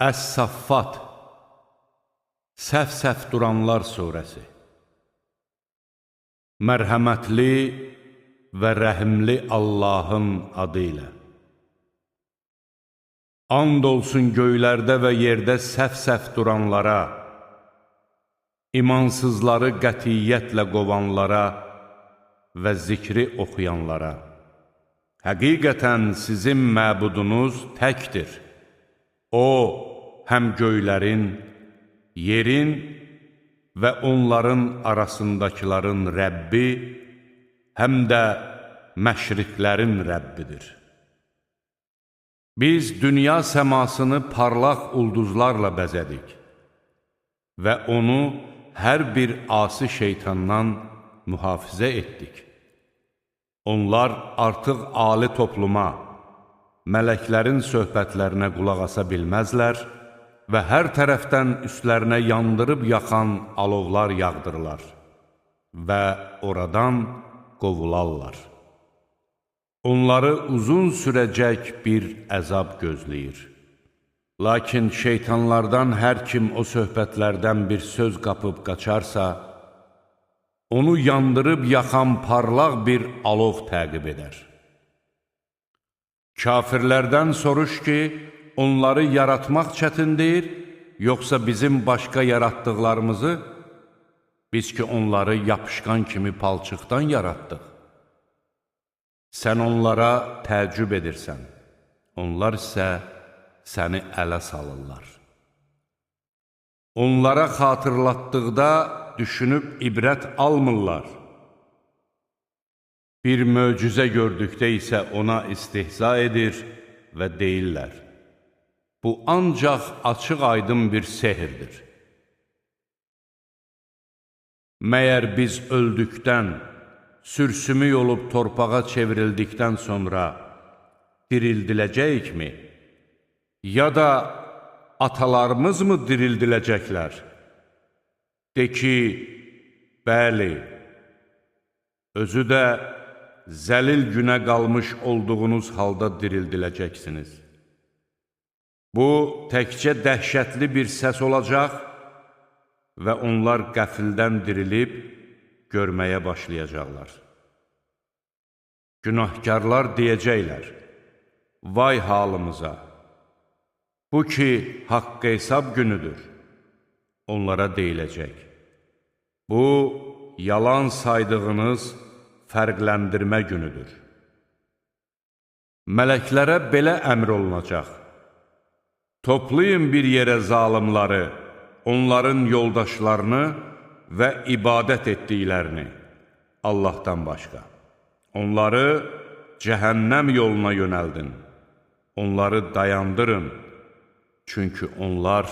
Əs-Saffat, Səf-səf duranlar surəsi. Mərhəmətli və rəhimli Allahın adı ilə. And olsun göylərdə və yerdə səf-səf duranlara, imansızları qətiyyətlə qovanlara və zikri oxuyanlara. Həqiqətən sizin məbudunuz təkdir. O, həm göylərin, yerin və onların arasındakiların Rəbbi, həm də məşriqlərin Rəbbidir. Biz dünya səmasını parlaq ulduzlarla bəzədik və onu hər bir asi şeytandan mühafizə etdik. Onlar artıq ali topluma, mələklərin söhbətlərinə qulaq asa bilməzlər və hər tərəfdən üstlərinə yandırıb yaxan alovlar yağdırırlar və oradan qovularlar. Onları uzun sürəcək bir əzab gözləyir. Lakin şeytanlardan hər kim o söhbətlərdən bir söz qapıb qaçarsa, onu yandırıb yaxan parlaq bir alov təqib edər. Kafirlərdən soruş ki, onları yaratmaq çətindir, yoxsa bizim başqa yaratdıqlarımızı, biz ki onları yapışqan kimi palçıqdan yaratdıq. Sən onlara təəccüb edirsən, onlar isə səni ələ salırlar. Onlara xatırlatdıqda düşünüb ibrət almırlar. Bir möcüzə gördükdə isə ona istehza edir və deyirlər: bu ancaq açıq-aydın bir sehirdir. Məyər biz öldükdən, sürsümük olub torpağa çevrildikdən sonra dirildiləcəyikmi? Ya da atalarımız mı dirildiləcəklər? De ki, bəli, özü də zəlil günə qalmış olduğunuz halda dirildiləcəksiniz. Bu, təkcə dəhşətli bir səs olacaq və onlar qəfildən dirilib görməyə başlayacaqlar. Günahkarlar deyəcəklər: vay halımıza! Bu ki, haqq hesab günüdür. Onlara deyiləcək: bu, yalan saydığınız fərqləndirmə günüdür. Mələklərə belə əmr olunacaq: toplayın bir yerə zalimları, onların yoldaşlarını və ibadət etdiklərini Allahdan başqa. Onları cəhənnəm yoluna yönəldin, onları dayandırın, çünki onlar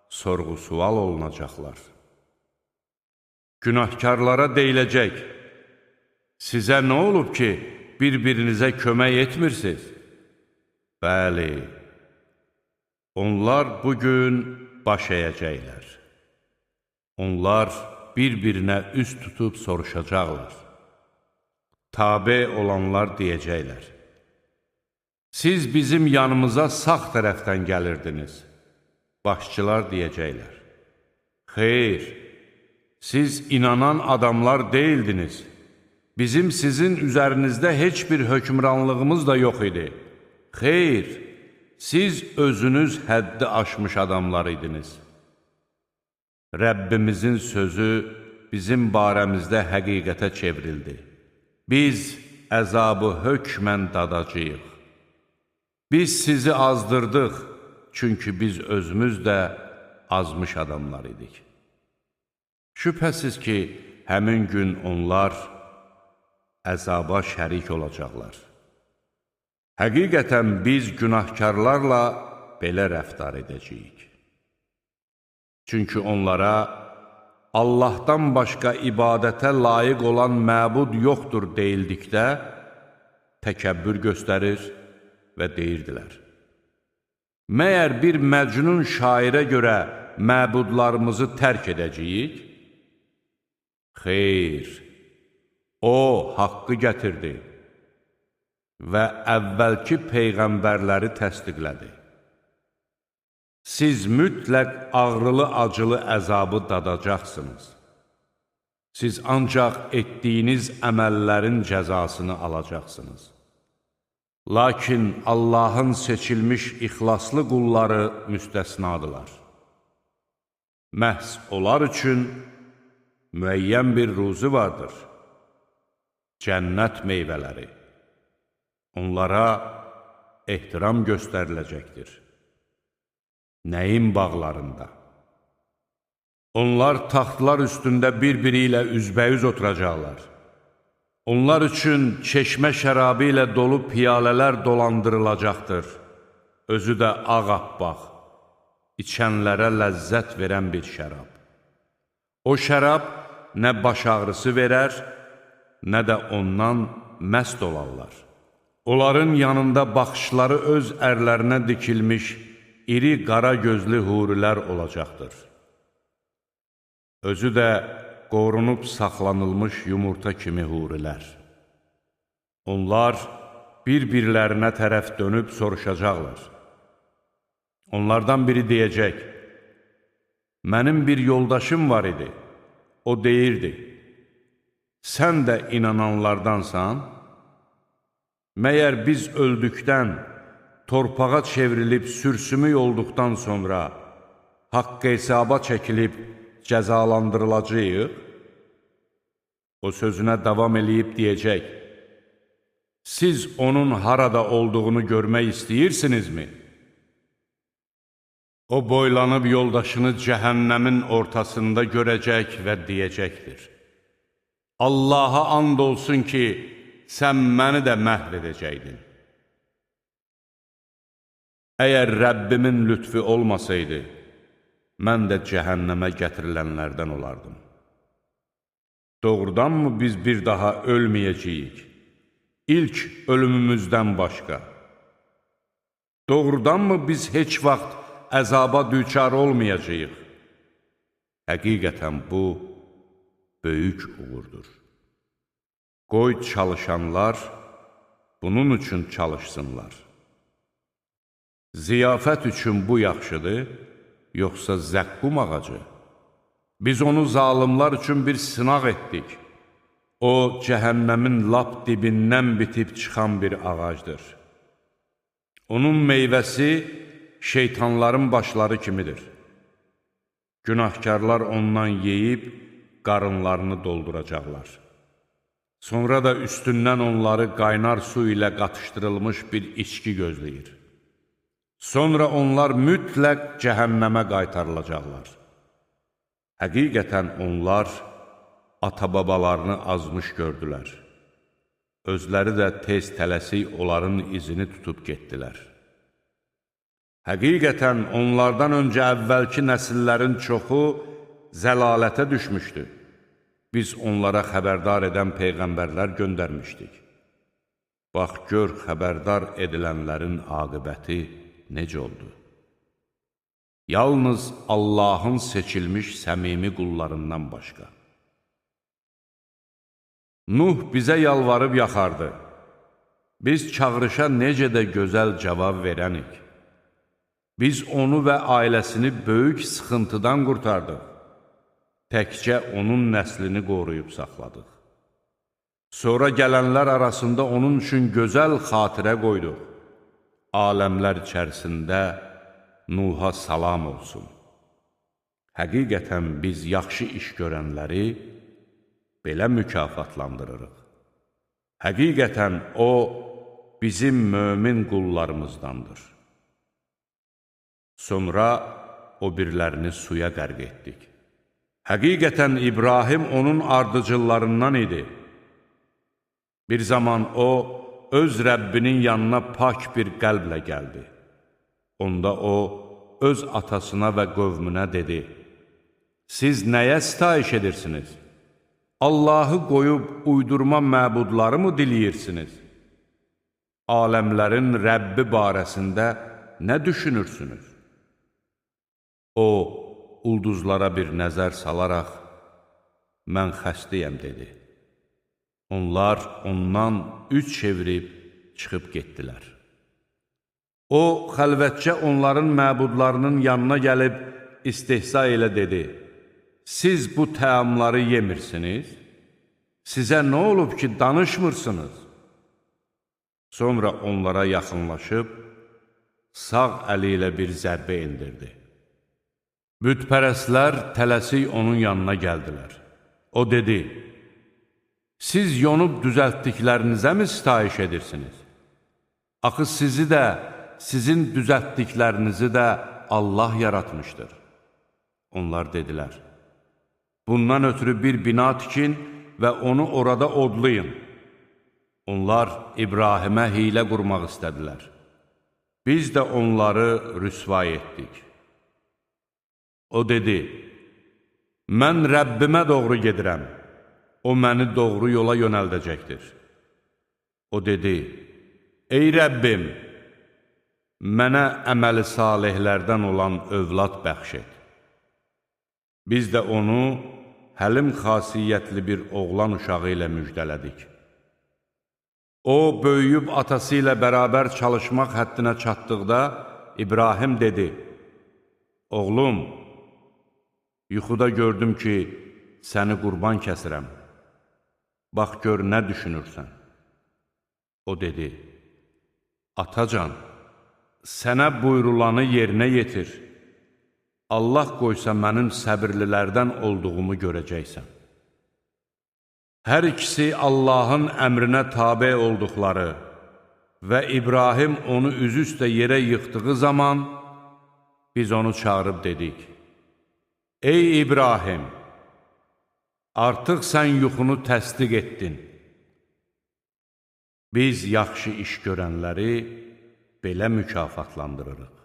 sorğu-sual olunacaqlar. Günahkarlara deyiləcək: sizə nə olub ki, bir-birinizə kömək etmirsiniz? Bəli, onlar bugün baş əyəcəklər. Onlar bir-birinə üst tutub soruşacaqlar. Tabe olanlar deyəcəklər: siz bizim yanımıza sağ tərəfdən gəlirdiniz. Başçılar deyəcəklər: xeyr, siz inanan adamlar deyildiniz. Bizim sizin üzərinizdə heç bir hökmranlığımız da yox idi. Xeyr, siz özünüz həddi aşmış adamlar idiniz. Rəbbimizin sözü bizim barəmizdə həqiqətə çevrildi. Biz əzabı hökmən dadacağıq. Biz sizi azdırdıq, çünki biz özümüz də azmış adamlar idik. Şübhəsiz ki, həmin gün onlar əzaba şərik olacaqlar. Həqiqətən biz günahkarlarla belə rəftar edəcəyik. Çünki onlara Allahdan başqa ibadətə layiq olan məbud yoxdur deyildikdə təkəbbür göstərir və deyirdilər: məyər bir məcnun şairə görə məbudlarımızı tərk edəcəyik? Xeyr, o haqqı gətirdi və əvvəlki peyğəmbərləri təsdiqlədi. siz mütləq ağrılı-acılı əzabı dadacaqsınız. Siz ancaq etdiyiniz əməllərin cəzasını alacaqsınız. Lakin Allahın seçilmiş ixlaslı qulları müstəsnadılar. Məhz onlar üçün müəyyən bir ruzu vardır. Cənnət meyvələri. Onlara ehtiram göstəriləcəkdir. Nəyin bağlarında? Onlar taxtlar üstündə bir-biri ilə üzbəyüz oturacaqlar. Onlar üçün çeşmə şərabı ilə dolu piyalələr dolandırılacaqdır. Özü də ağappaq, içənlərə ləzzət verən bir şərab. O şərab nə baş ağrısı verər, nə də ondan məst olarlar. Onların yanında baxışları öz ərlərinə dikilmiş, iri qara gözlü hurilər olacaqdır. Özü də qorunub saxlanılmış yumurta kimi hurilər. Onlar bir-birlərinə tərəf dönüb soruşacaqlar. Onlardan biri deyəcək, mənim bir yoldaşım var idi, o deyirdi, sən də inananlardansan, məyər biz öldükdən, torpağa çevrilib sürsümük olduqdan sonra, haqq hesaba çəkilib, cəzalandırılacağıq? O sözünə davam eləyib deyəcək, siz onun harada olduğunu görmək istəyirsinizmi? O boylanıb yoldaşını cəhənnəmin ortasında görəcək və deyəcəkdir. Allaha and olsun ki, sən məni də məhv edəcəkdin. Əgər Rəbbimin lütfi olmasaydı, mən də cəhənnəmə gətirilənlərdən olardım. Doğrudanmı biz bir daha ölməyəcəyik? İlk ölümümüzdən başqa. Doğrudanmı biz heç vaxt əzaba düçar olmayacağıq? Həqiqətən bu, böyük uğurdur. Qoy çalışanlar bunun üçün çalışsınlar. Ziyafət üçün bu yaxşıdır, yoxsa zəqqum ağacı? Biz onu zalımlar üçün bir sınaq etdik. O, cəhənnəmin lap dibindən bitib çıxan bir ağacdır. Onun meyvəsi şeytanların başları kimidir. Günahkarlar ondan yeyib, qarınlarını dolduracaqlar. Sonra da üstündən onları qaynar su ilə qatışdırılmış bir içki gözləyir. Sonra onlar mütləq cəhənnəmə qaytarılacaqlar. Həqiqətən onlar ata-babalarını azmış gördülər. Özləri də tez tələsik onların izini tutub getdilər. Həqiqətən onlardan öncə əvvəlki nəsillərin çoxu zəlalətə düşmüşdü. Biz onlara xəbərdar edən peyğəmbərlər göndərmişdik. Bax, gör xəbərdar edilənlərin aqibəti necə oldu? Yalnız Allahın seçilmiş səmimi qullarından başqa. Nuh bizə yalvarıb yaxardı. Biz çağırışa necə də gözəl cavab verənik. Biz onu və ailəsini böyük sıxıntıdan qurtardıq. Təkcə onun nəslini qoruyub saxladıq. Sonra gələnlər arasında onun üçün gözəl xatirə qoyduq. Aləmlər içərisində Nuha salam olsun. Həqiqətən biz yaxşı iş görənləri belə mükafatlandırırıq. Həqiqətən o, bizim mömin qullarımızdandır. Sonra o birlərini suya qərq etdik. Həqiqətən İbrahim onun ardıcıllarından idi. Bir zaman o, öz Rəbbinin yanına pak bir qəlblə gəldi. Onda o, öz atasına və qövmünə dedi, siz nəyə sitayiş edirsiniz? Allahı qoyub uydurma məbudları mı diləyirsiniz? Aləmlərin Rəbbi barəsində nə düşünürsünüz? O, ulduzlara bir nəzər salaraq, mən xəstəyəm, dedi. Onlar ondan üç çevirib çıxıb getdilər. O, xəlvətcə onların məbudlarının yanına gəlib istehza ilə dedi: Siz bu təamları yemirsiniz? Sizə nə olub ki, danışmırsınız? Sonra onlara yaxınlaşıb, sağ əli ilə bir zərbə indirdi. Bütpərəstlər tələsik onun yanına gəldilər. O dedi: Siz yonub düzəltdiklərinizə mi sitayiş edirsiniz? Axı sizi də, sizin düzəltdiklərinizi də Allah yaratmışdır. Onlar dedilər: Bundan ötürü bir bina tikin və onu orada odlayın. Onlar İbrahimə hiylə qurmaq istədilər. Biz də onları rüsvay etdik. O dedi: Mən Rəbbimə doğru gedirəm. O məni doğru yola yönəldəcəkdir. O dedi: Ey Rəbbim, mənə əməli salihlərdən olan övlad bəxş et. Biz də onu həlim xasiyyətli bir oğlan uşağı ilə müjdələdik. O, böyüyüb atası ilə bərabər çalışmaq həddinə çatdıqda İbrahim dedi: Oğlum, yuxuda gördüm ki, səni qurban kəsirəm. Bax, gör, nə düşünürsən? O dedi: Atacan, sənə buyrulanı yerinə yetir. Allah qoysa mənim səbirlilərdən olduğumu görəcəksən. Hər ikisi Allahın əmrinə tabe olduqları və İbrahim onu üzüstə yerə yıxdığı zaman biz onu çağırıb dedik: Ey İbrahim, artıq sən yuxunu təsdiq etdin. Biz yaxşı iş görənləri belə mükafatlandırırıq.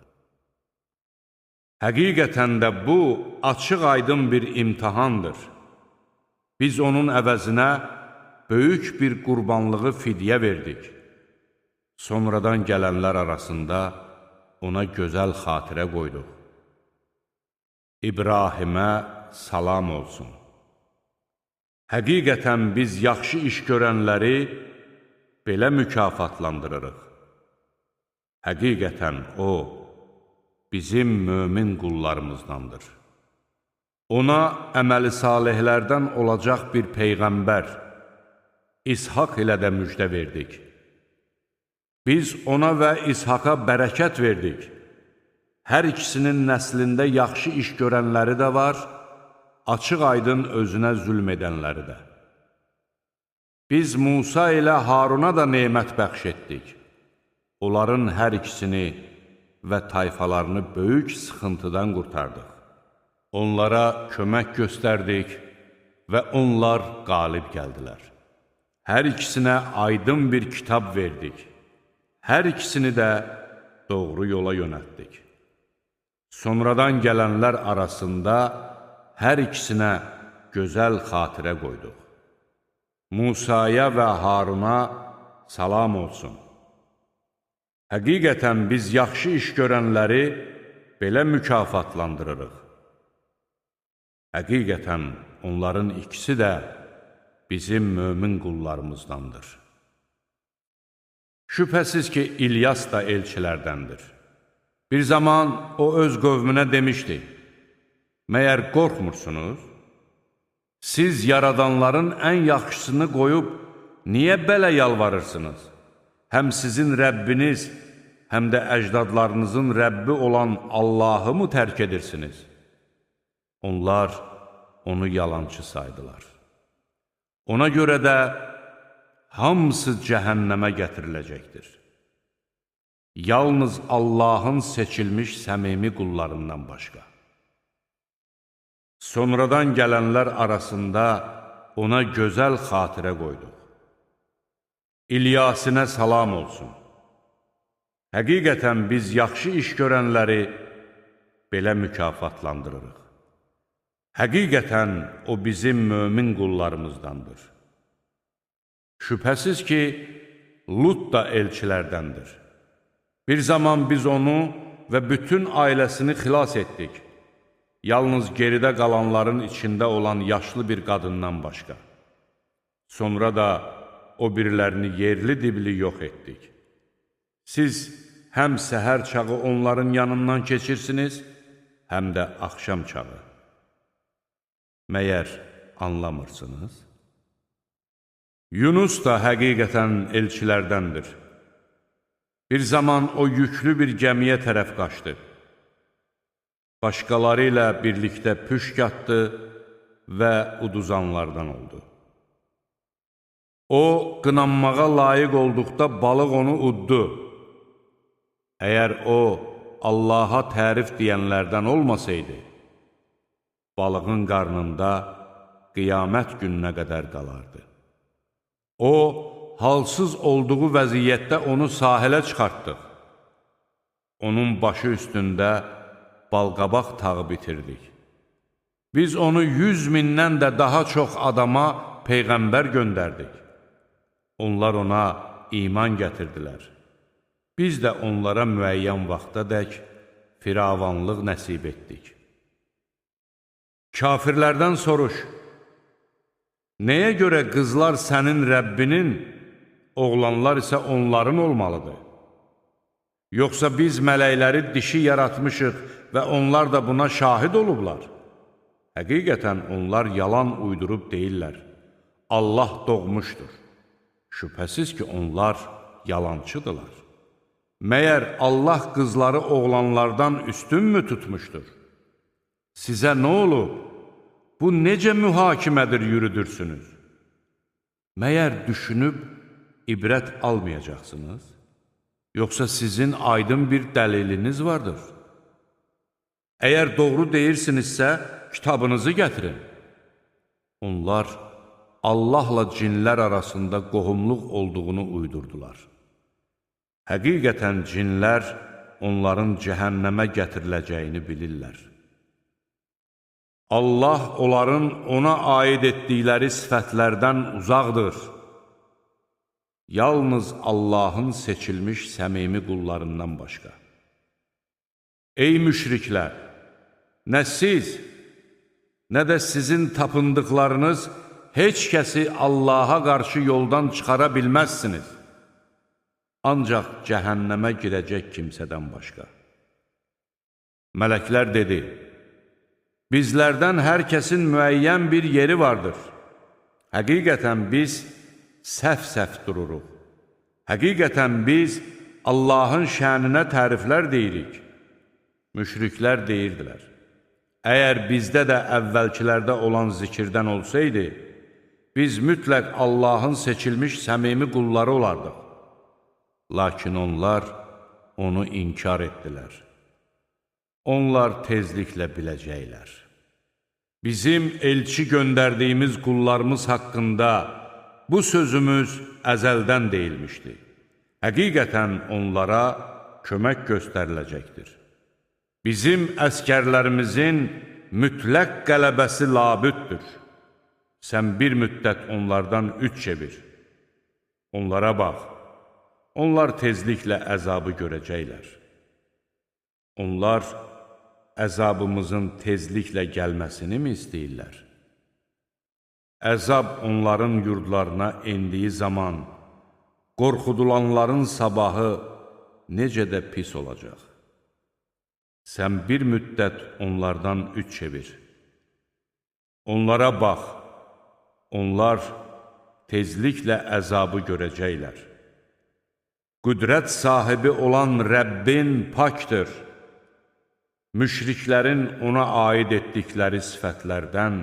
Həqiqətən də bu, açıq-aydın bir imtihandır. Biz onun əvəzinə böyük bir qurbanlığı fidyə verdik. Sonradan gələnlər arasında ona gözəl xatirə qoyduq. İbrahimə salam olsun. Həqiqətən biz yaxşı iş görənləri belə mükafatlandırırıq. Həqiqətən o, bizim mömin qullarımızdandır. Ona əməli salihlərdən olacaq bir peyğəmbər, İshaq ilə də müjdə verdik. Biz ona və İshaqa bərəkət verdik. Hər ikisinin nəslində yaxşı iş görənləri də var, açıq-aydın özünə zülm edənləri də. Biz Musa ilə Haruna da nemət bəxş etdik. Onların hər ikisini və tayfalarını böyük sıxıntıdan qurtardıq. Onlara kömək göstərdik və onlar qalib gəldilər. Hər ikisinə aydın bir kitab verdik. Hər ikisini də doğru yola yönəltdik. Sonradan gələnlər arasında hər ikisinə gözəl xatirə qoyduq. Musaya və Haruna salam olsun. Həqiqətən biz yaxşı iş görənləri belə mükafatlandırırıq. Həqiqətən onların ikisi də bizim mömin qullarımızdandır. Şübhəsiz ki, İlyas da elçilərdəndir. Bir zaman o öz qövmünə demişdi: Məyər qorxmursunuz? Siz yaradanların ən yaxşısını qoyub niyə belə yalvarırsınız? Həm sizin Rəbbiniz, həm də əcdadlarınızın Rəbbi olan Allahı mı tərk edirsiniz? Onlar onu yalançı saydılar. Ona görə də hamısı cəhənnəmə gətiriləcəkdir. Yalnız Allahın seçilmiş səmimi qullarından başqa. Sonradan gələnlər arasında ona gözəl xatirə qoyduq. İlyasinə salam olsun. Həqiqətən biz yaxşı iş görənləri belə mükafatlandırırıq. Həqiqətən o bizim mömin qullarımızdandır. Şübhəsiz ki, Lut da elçilərdəndir. Bir zaman biz onu və bütün ailəsini xilas etdik. Yalnız geridə qalanların içində olan yaşlı bir qadından başqa. Sonra da o birilərini yerli dibli yox etdik. Siz həm səhər çağı onların yanından keçirsiniz, həm də axşam çağı. Məyər anlamırsınız? Yunus da həqiqətən elçilərdəndir. Bir zaman o yüklü bir gəmiyə tərəf qaçdı. Başqaları ilə birlikdə püşk atdı və uduzanlardan oldu. O, qınanmağa layiq olduqda balıq onu uddu. Əgər o, Allaha tərif deyənlərdən olmasaydı, balığın qarnında qiyamət gününə qədər qalardı. O, halsız olduğu vəziyyətdə onu sahilə çıxartdıq. Onun başı üstündə balqabaq tağı bitirdik. Biz onu 100 mindən də daha çox adama peyğəmbər göndərdik. Onlar ona iman gətirdilər. Biz də onlara müəyyən vaxtadək firavanlıq nəsib etdik. Kafirlərdən soruş, nəyə görə qızlar sənin Rəbbinin, oğlanlar isə onların olmalıdır? Yoxsa biz mələkləri dişi yaratmışıq və onlar da buna şahid olublar? Həqiqətən onlar yalan uydurub deyirlər. Allah doğmuşdur. Şübhəsiz ki, onlar yalancıdırlar. Məyər Allah qızları oğlanlardan üstünmü tutmuşdur? Sizə nə olub? Bu necə mühakimədir yürüdürsünüz? Məyər düşünüb ibrət almayacaqsınız? Yoxsa sizin aydın bir dəliliniz vardır? Əgər doğru deyirsinizsə, kitabınızı gətirin. Onlar Allahla cinlər arasında qohumluq olduğunu uydurdular. Həqiqətən cinlər onların cəhənnəmə gətiriləcəyini bilirlər. Allah onların ona aid etdikləri sifətlərdən uzaqdır. Yalnız Allahın seçilmiş səmimi qullarından başqa. Ey müşriklər! Nə siz, nə də sizin tapındıqlarınız heç kəsi Allaha qarşı yoldan çıxara bilməzsiniz. Ancaq cəhənnəmə girəcək kimsədən başqa. Mələklər dedi, bizlərdən hər kəsin müəyyən bir yeri vardır. Həqiqətən biz səhv-səhv dururuq. Həqiqətən biz Allahın şəninə təriflər deyirik. Müşriklər deyirdilər, əgər bizdə də əvvəlkilərdə olan zikirdən olsaydı, biz mütləq Allahın seçilmiş səmimi qulları olardıq. Lakin onlar onu inkar etdilər. Onlar tezliklə biləcəklər. Bizim elçi göndərdiyimiz qullarımız haqqında bu sözümüz əzəldən deyilmişdi. Həqiqətən onlara kömək göstəriləcəkdir. Bizim əskərlərimizin mütləq qələbəsi labüddür. Sən bir müddət onlardan üç çevir. Onlara bax, onlar tezliklə əzabı görəcəklər. Onlar əzabımızın tezliklə gəlməsini mi istəyirlər? Əzab onların yurdlarına endiyi zaman, qorxudulanların sabahı necə də pis olacaq. Sən bir müddət onlardan üç çevir. Onlara bax, onlar tezliklə əzabı görəcəklər. Qüdrət sahibi olan Rəbbin pakdır. Müşriklərin ona aid etdikləri sifətlərdən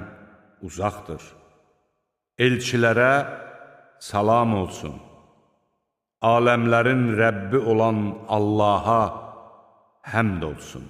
uzaqdır. Elçilərə salam olsun. Aləmlərin Rəbbi olan Allaha həmd olsun.